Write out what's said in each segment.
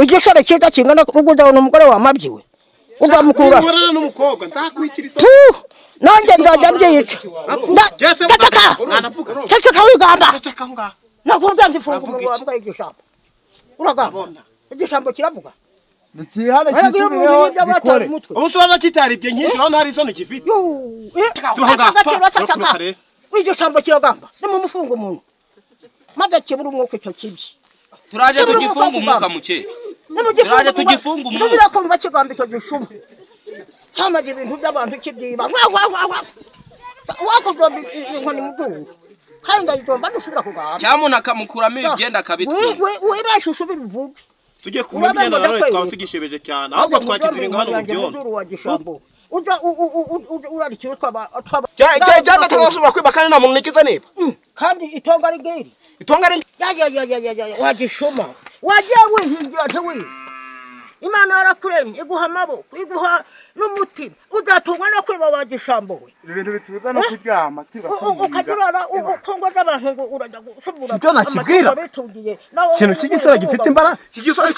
igishoro cyiza kingana n'ugudabona umugore wamabyiwe ugamukura n'umukobwa nzakwikiriza nanjye ndajya mbyica ceceka wigamba nakubwira nti funga umunwa wambwaye igishambo uragamba igishambo kiravuga nikihane kisubire gikore ubusura kitaribye nyinshi naho ntari isoni gifite igishambo kiragamba nimumufunga umuntu maze kibura umwuka icyo kibye turaje tugifunga umwuka muke turaje tugifunga umwuka tubira kumva kigamba icyo gishuma cyamaze ibintu by'abantu kibyiba wakugomba inkoni mu duhu kandi ndayigomba dusubira kugamba cyamuna akamukuramo igenda akabitwira wibeshe usubire uvuge tujye kuba byenda nawe twaba tugishebeje cyane ahubwo twakiziringa hano mu byondo uja urarikira twaba cyane twasubira kwiba kandi nta muntu nikiza niba kandi itonga rigeri itonga ri ya wagishoma wagiye wihingira tewe Imana yarakuremye iguha amaboko iguha n'umutima udatungwa no kwiba wagishambowe ibintu bituza no kuryama ukagirana ukongwa z'abantu ngo urajya gusubura sibyo nakibwira ikintu cy'igisoro gifite imbaraga cy'igisoro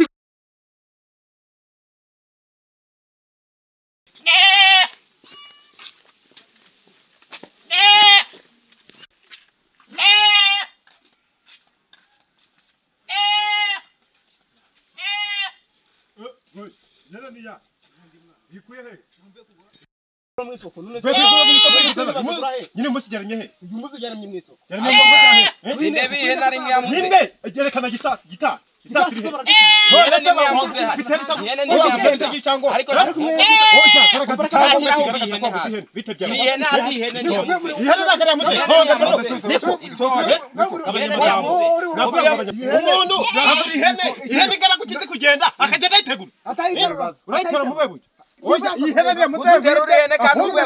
nyine musigaranye he umusigaramye mu isoko Zinebi ihena rimwe yamuze ninde egerekana gita ariko ihene igana kukizi kugenda akagenda yitegura urayitora mu bebuye oya ihene ni muterura ihene kandi uvuye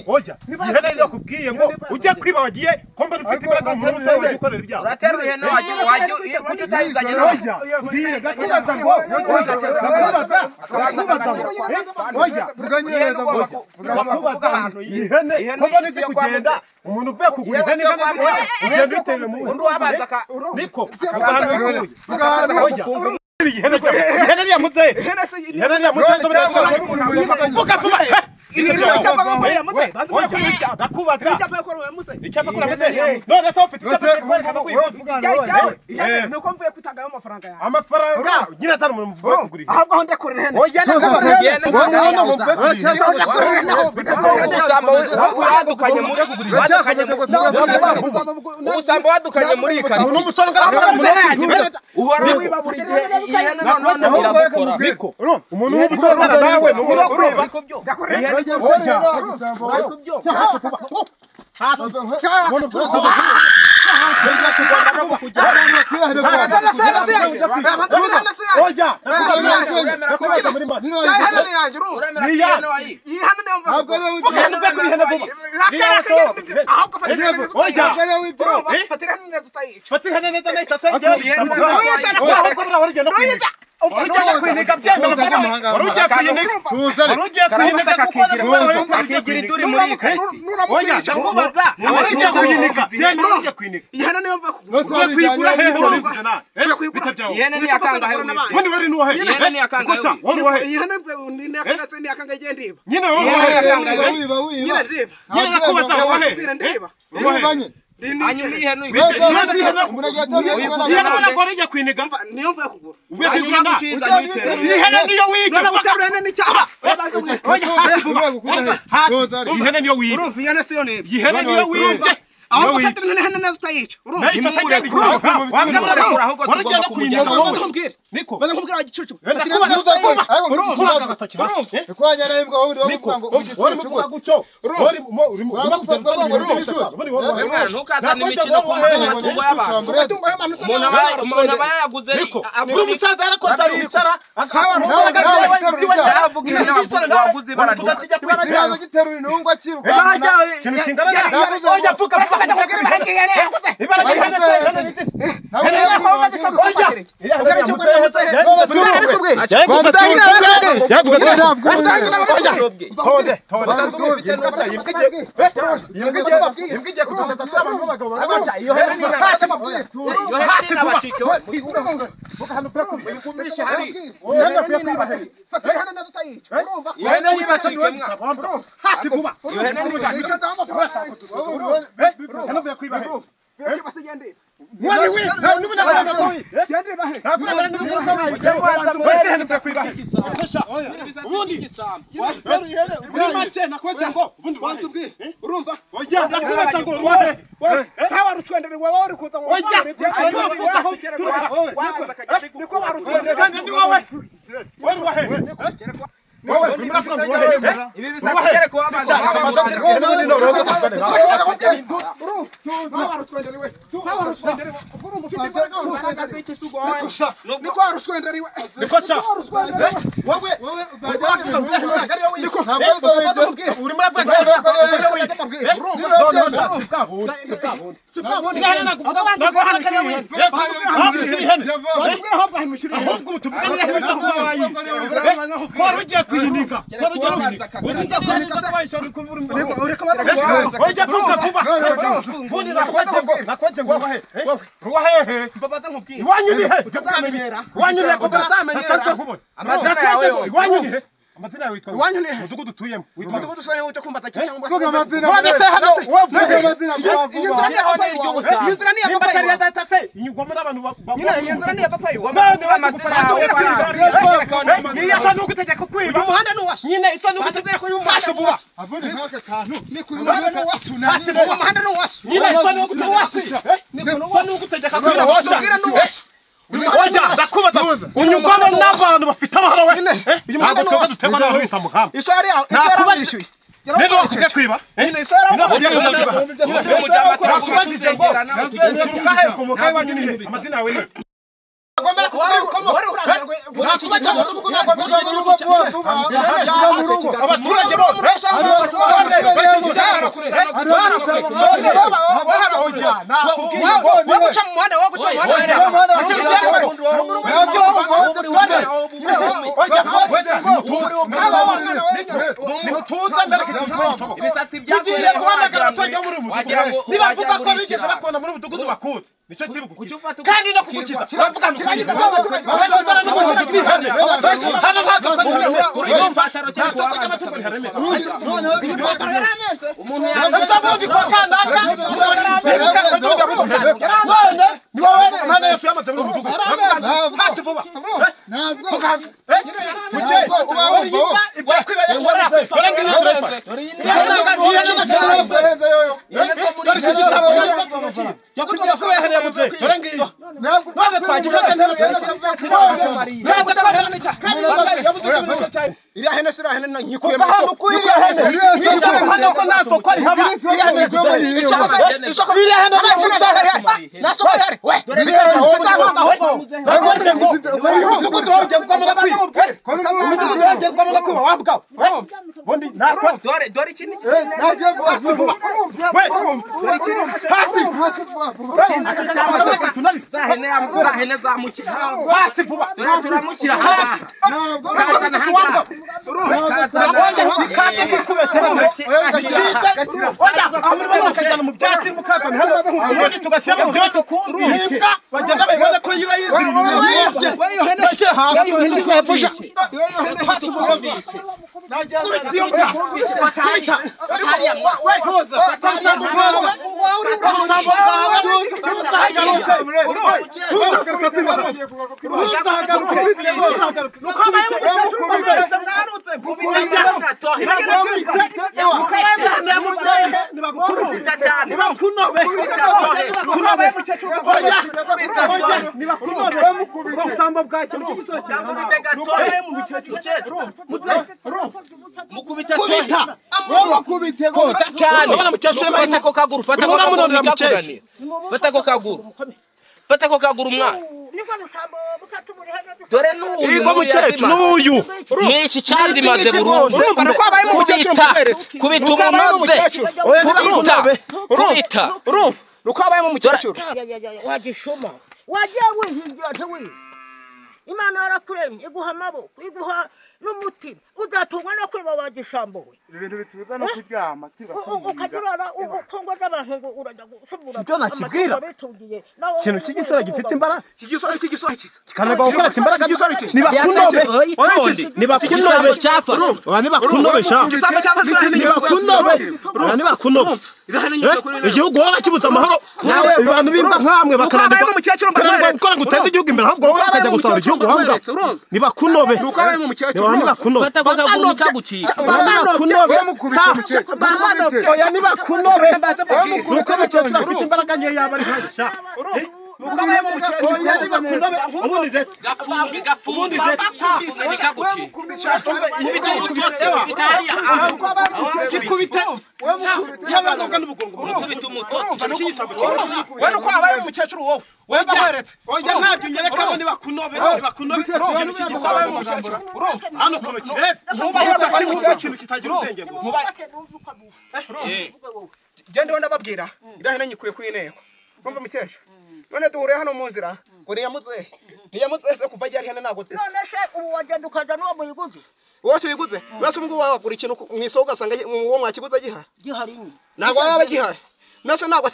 oya ihene ni kubwiye ngo ujya kwiba wagiye komba dufite imbaraga mu rugo wagiye ukorera ibyaha uraterura ihene wagiye kuki utayizanye oya bwire gakubaza ngo oya tuganyereza ngo gakubaza ihene komba nizi kugenda umuntu uvuye kugura ihene ugenda bitewe mu undi wabaza niko ihene ni yamuze ihene ni yamuze vuga vuba amafaranga nyina atari umuntu muvuye kugura ihene ahubwo ndakorera ihene ubusambo wadukanye muri ikari n'umusore uhora wibabura ihene umuntu w'umusore nawe akigira iduri muri ikari oya ndakubaza abaje kuyinika genda uje kwinika ihene niyo mva ugiye kwigura hehe uriguze na bitabyaho ihene ni yakanga wani wari nuwahe ihene ni yakanga kosa wari wahe ihene mve ni yakanga ni yakanga genda iba nyine wari wahe nyine ndiba nyine nakubaza wahe ndiba wahe anyuma ihene ihene bona ko rije kwiniga niyo mva kugura uvuye kwigura na ihene ihene niyo wiga none gutabura ihene ni cyaha ihene niyo wiga urumva ihene siyo niba ihene niyo wiga aho gufatira ihene neza utayica urumva imure waragenda kwiniga wowe niko baza nkubwira igicucu ntukazane imikino ku matungo y'abantu umuntu aba yayaguze umusaza yarakoze aricara aravuga ihene waguze ibara wagiye wihingira tewe Imana yarakuremye iguha amaboko iguha n'umutima udatungwa no kwiba wagishambo we ibintu bitubuza no kuryama ukagirana ukongo z'abantu ngo urajya gusubura sibyo nakibwira ikintu cy'igisore gifite imbaraga igisore kikanaga gukora imbaraga nibakunobe nibakunobe igihugu hora kibutse amahoro abantu bimba nkamwe bakanandika gukora ngo uteze igihugu imbere ahubwo bakajya gusahura igihugu hambwa nibakunobe fata kwa kaguru kagucika oya nibakunobe nuko mukecuru afite imbaraga nke yaba ari nkagisha nukabaye mu mukecuru oya nibakunobe ubundi gafundi bakumbise nikagucika ubita umutose bitariya kikubita yabaga n'ubugongo ubita umutose wewe uko abaye mu mukecuru wowe wemba kweretse oya ntabyo nyereka abo nibakunobe ikintu cy'igisaba mu mukecuru hano kobe kirebe ntubaye mu mukecuru kitagira ubwenge gende wenda babwira irahene nyikuye ku inteko umva mukecuru none duhure hano mu nzira ngo niyamutse se kuva yari hene nago tsese none se ubu wagenda ukaza n'uwo muyiguze wowe tuyiguze nase umwe wagura ikintu mu isoko ugasanga uwo mwakiguze gihari ntago yaba gihari nase ntago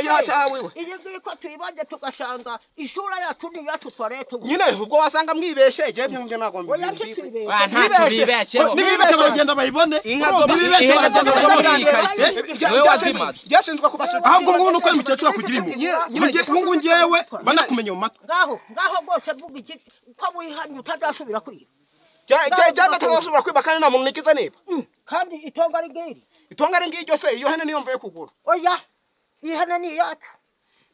yatawiwe iyi ngiyi ko tuyibanje tugasanga isura yacu ni yacu twarete nyine ubwo wasanga mwibeshe je byo ntago oya ntitwibeshe ntibibeshe nibibeshe bagenda bayibone nibibeshe wewe wazimaze byashinzwe kubashaka ahubwo umuntu uko mukecuru akugira impu mugiye kungu ngewe banakumenye mu matwi ngaho rwose vuga iki ko wihanye utadasubira kwiba jana tazasubira kwiba kandi nta muntu nikiza niba kandi itonga ari ngiri itonga ari ngiryo se iyo hene niyo mvuye kugura oya ihene ni yacu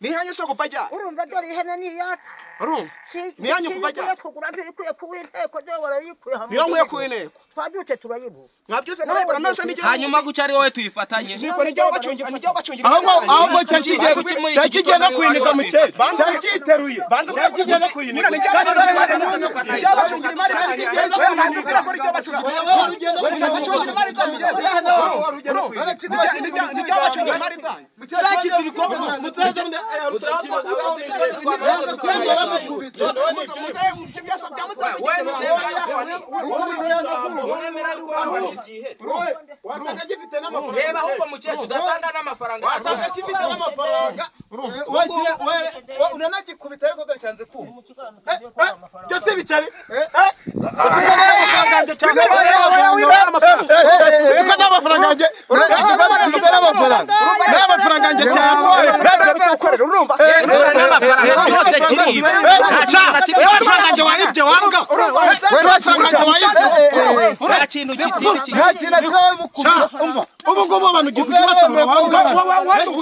nihanyu se kuva jya urumva dore ihene ni yacu urumva nihanyu kuva jya kugura ntikuye ku inteko dore barayikuye hamwe niyo nkwiye ku inteko twabyutse turayibu mwabyutse murabura nase n'igihe hanyuma gucari wowe tuyifatanye niko nijya bacungira ahubwo cyakigiye no kuyinika mukecuru cyakiteruye cyakigiye no kuyinika nijya bacungira imari reba ahubwo mukecuru udasanga n'amafaranga wasanga kifite n'amafaranga unanagikubita ariko dore cyanze kuma byose bicari n'amafaranga yanjye n'amafaranga yanjye cyakoye urumva n'amafaranga yose kiriba n'amafaranga yanjye wayibye wambwa n'amafaranga yanjye wayibye nta kintu kitibi umva ubu ngubu abantu gifite basabura wambwa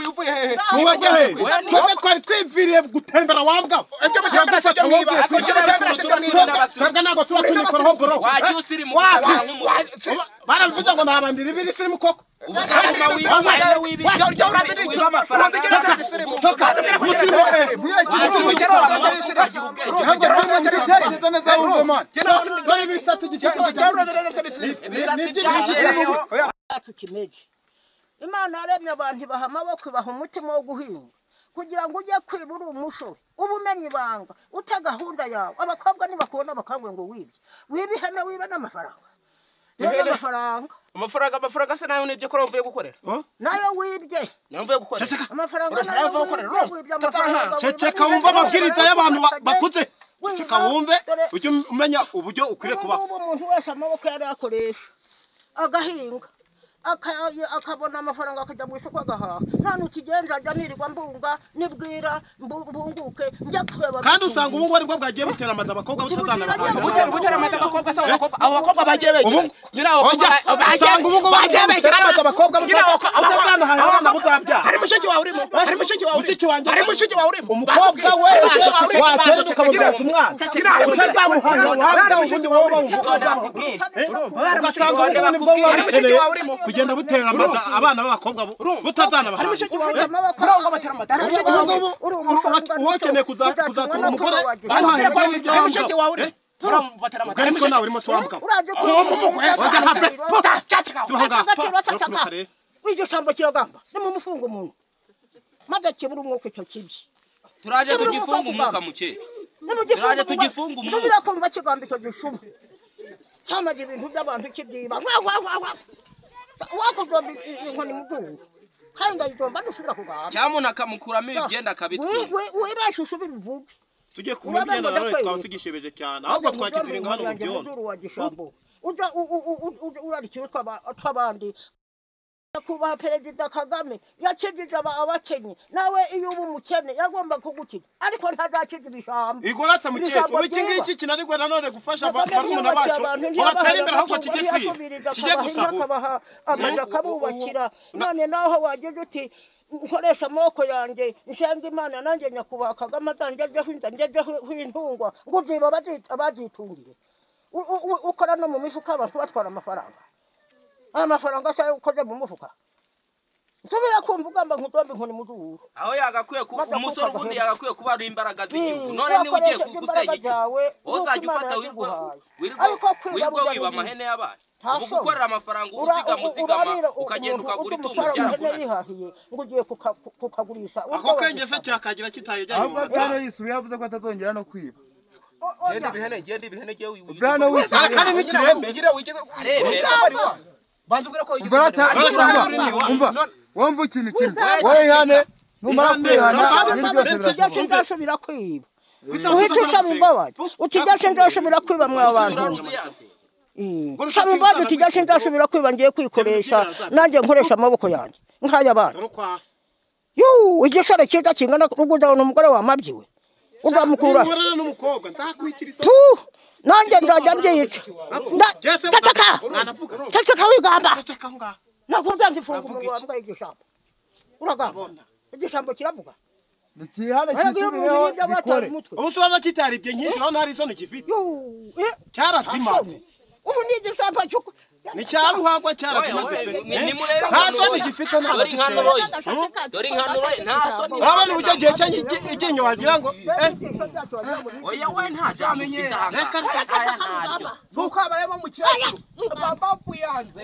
uvuye hehe tuwajya hehe twebwe twari twiviriye gutembera wambwa twebwe ntabwo tuba tunikoraho boro wagiye usiri mu baravuga ngo nabandira ibiri sirimu koko ubuzima wiba amafaranga Imana yaremye abantu ibaha amaboko ibaha umutima wo guhinga kugira ngo ujye kwiba uri umusore uba umenya ibanga uta gahunda yawe abakobwa ntibakubona bakangwe ngo wibye wiba ihene wiba n'amafaranga amafaranga se nayo nibyo ko mvuye gukorera nayo wibye mvuye gukorera amafaranga nayo wibye amafaranga ceceka wumva amabwiriza y'abantu bakuze ceceka wumve ujye umenya uburyo ukwiriye kubaho umuntu wese amaboko yari yakoresha agahinga akabona amafaranga akajya mu isoko agahaha none ukigenza ajya nirirwa mbunga nibwira mbunguke njya kureba kandi usanga ubu ngubu aribwo bwagiye butera amada abakobwa butera amada abakobwa se abakobwa bagiye begera usanga ubu ngubu bagiye butera amada abakobwa utazanahaye abana buzabyara hari mushiki wawe urimo hari mushiki wawe urimo umukobwa wese watera ukamubyaza umwana utazamuhanga wabya ubundi wowe ugasanga ubu ngubu nibwo waba ukeneye kugenda butera amada abana b'abakobwa butazanabahaye ukeneye kuzatura umugore amuhahirwa w'ibyo wambwa ariko nawe urimo swambuka iryo shyamba kiragamba ni mu mufungo umuntu maze kibura umwuka icyo kibye turaje tugifunga umwuka muke turaje tugifunga umwuka tubira kumva kigambiko gishuma cyamaje ibintu by'abantu kibyiba wakugomba inkoni muduru kandi ndayigomba dusubira kugamba cyamuna akamukuramo ibyenda akabitwika wibashusho bivuga tujye kuba byenda nawe twaba tugishebeje cyane ahubwo twakitiringa hano mu urarikira twabandi kubaha perezida Kagame yakijije abakenye nawe iyo ubu mukene yagomba kugukira ariko ntazakiza ibishamba igorata mukecuru iki ngiki kinarigwe nanone gufasha barumuna bacu batari imbere ahubwo kijye gusaba amaja kabubakira none naho wageze uti nkoresha amaboko yanjye nshenga Imana nanjye nyakubaha Kagame ngezeho intungwa ngo byiba abazitungiye ukora no mu mifuka abantu batwara amafaranga se ukoze mu mufuka nsubira kumva ugamba nkutombe inkoni muduru aho yagakwiye umusoro ubundi yagakwiye kuba ari imbaraga z'igihugu none ni ugiye gusenya igihugu uzajya ufata wirwa wiba amahene y'abandi ubu gukorera amafaranga uzigama ukagenda ukagura itungo yihahiye ngo ugiye kukagurisha aho kengese cyakagira kitayejya ahubwo atano yisubiye yavuze ko atazongera no kwiba genda ibihene giye Bwana wisubiye kandi n'ikirembe arebera banza ubwira ko wumva ikintu kimwe wowe hane numara kwihana ndashobora kwiba uhita usaba imbabazi utigashe ndashobora kwiba mwa bantu saba imbabazi utigashe ndashobora kwiba ngiye kwikoresha nanjye nkoresha amaboko yanjye nk'ay'abandi igishoro cyiza kingana rugudabona umugore wamabyiwe ugamukura nanjye ndajya mbyica ceceka wigamba nakubwira nti funga umunwa wambwaye igishambo uragamba igishambo kiravuga nikihane kisubireho gikore ubu surana kitaribye nyinshi naho ntari isoni gifite cyarazimatse ubu ni igishambo cyuko ni cyaruhagwa cyarazimatse nta soni gifite nta dore inkanuro nta soni urabona uburyo gihe cy'iginyo wagira ngo oya we nta jambo ufite reka ntabyo nuko abayemo mu kiraro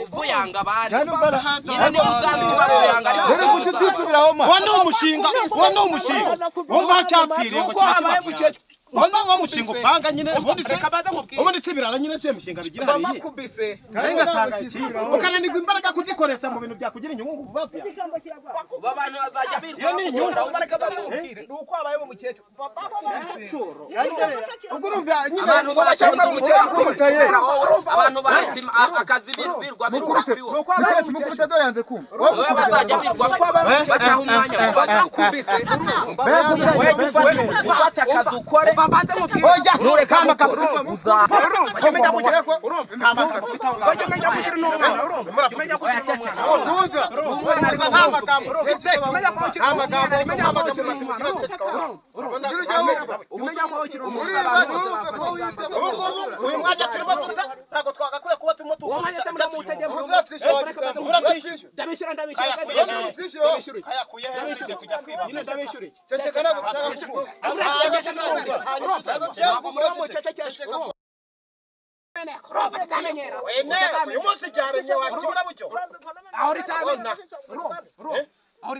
uvuyanga abandi nyine niba uzambi baruyanga dore kutisubiraho ma wano umushinga wumva cyapfiriye ngo cyakibapfuye Ono mushinga upanga nyine ubundi se birara nyine se mushinga bigira hariye bakubise kandi ngatanga iki ukananirwa imbaraga kuzikoresha mu bintu byakugira inyungu kubavya abantu bazajya iyo ni inyungu imbaraga bakubwira nuko abayemo mukecuru bakubise ubwo urumva nyine abantu bashaka umukecuru abantu bahetse akazi birwa mukubita dore yanze kumva wowe bazajya birwa bataha umwanya bakubise ufata akazi ukore babanze mubwira oya kama kabisa bamenya kugira ko nta magambo bamenya kugira n'umwana bamenya kugira n'umwana kuza nta magambo bamenya ko kiri amagambo bamenya ko kiri urabona bamenya ko kiri uyu mwanya turimo tuta ntago twagakure kuba turimo tuba umwanya cyangwa mutege ndabishira ayakuye kujya kwiba nyine ndabishura iki ceceka nabo uyu munsi cyaremye wakibura bucyo aho ritabona aho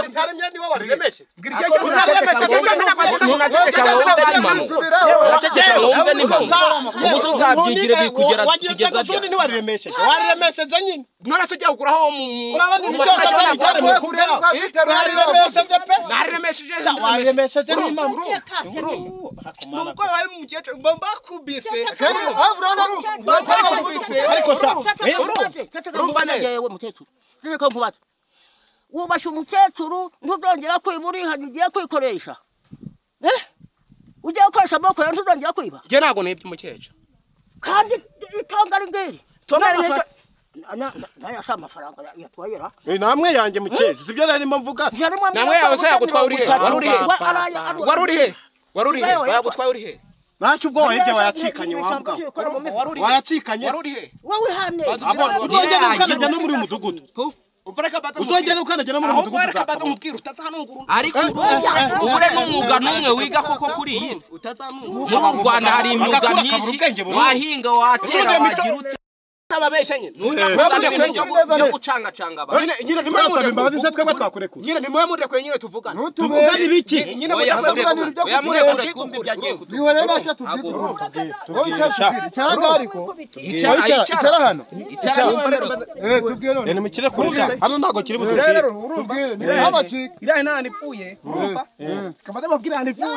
ritaremye niwe wariremeshe wariremesheje nyine none se ujya kuguraho urabona byose byaremye kure wariremesheje pe wariremesheje n'imana nuko wabaye umukecuru ngomba kubise ariko sa urumva neza yewe mukecuru ziko nkubaza wubashye umukecuru ntuzongera kwiba urihanye ugiye kwikoresha ugiye gukoresha amaboko yawe ntuzongera kwiba njye ntabwo nibye umukecuru kandi itonga ari ngiri nayasa amafaranga yatwayera namwe yanjye mukecuru sibyo narimo mvuga namwe yawe se yagutwaye uri he wari uri he yagutwaye uri he ntacyo ubwo wahebye wayacikanye wambwa wayacikanye wari uri he wowe hane uzongera ukanajya no muri mudugudu uzongera ukanajya no muri mudugudu ariko ubure n'umwuga n'umwe wiga koko kuri iyi si mu Rwanda hari imyuga myinshi wahinga watera wagira tutababesha nyine nujya kuzana ibintu byo gucanga canga abantu nyine turasaba imbabazi se twebwe twakurekura nyine nimwemurekuye nyine tuvugana tuvugana ibiki nyine murekure twumve ibyo agiye kutuvuga bihore nacyo tubwira cyangwa ariko icara hano tubwire none ni mukire kurisha hano ntago kiri budushire rero urumva irahe nani ipfuye urumva kamade babwira nani ipfuye